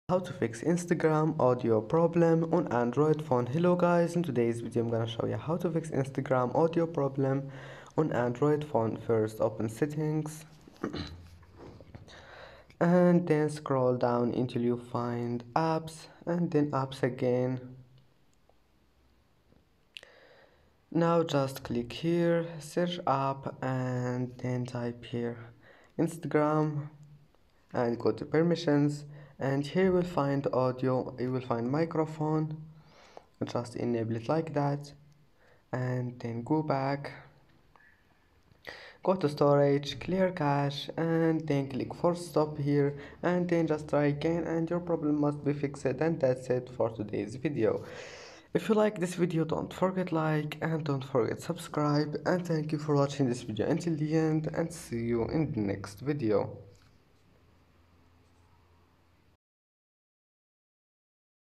How to fix Instagram audio problem on Android phone. Hello guys, in today's video I'm gonna show you how to fix Instagram audio problem on Android phone. First open settings and then scroll down until you find apps and then apps again. Now just click here, search app and then type here Instagram and go to permissions, and here you will find audio, you will find microphone. Just enable it like that and then go back, go to storage, clear cache and then click force stop here and then just try again and your problem must be fixed. And that's it for today's video. If you like this video, don't forget like and don't forget subscribe, and thank you for watching this video until the end, and see you in the next video.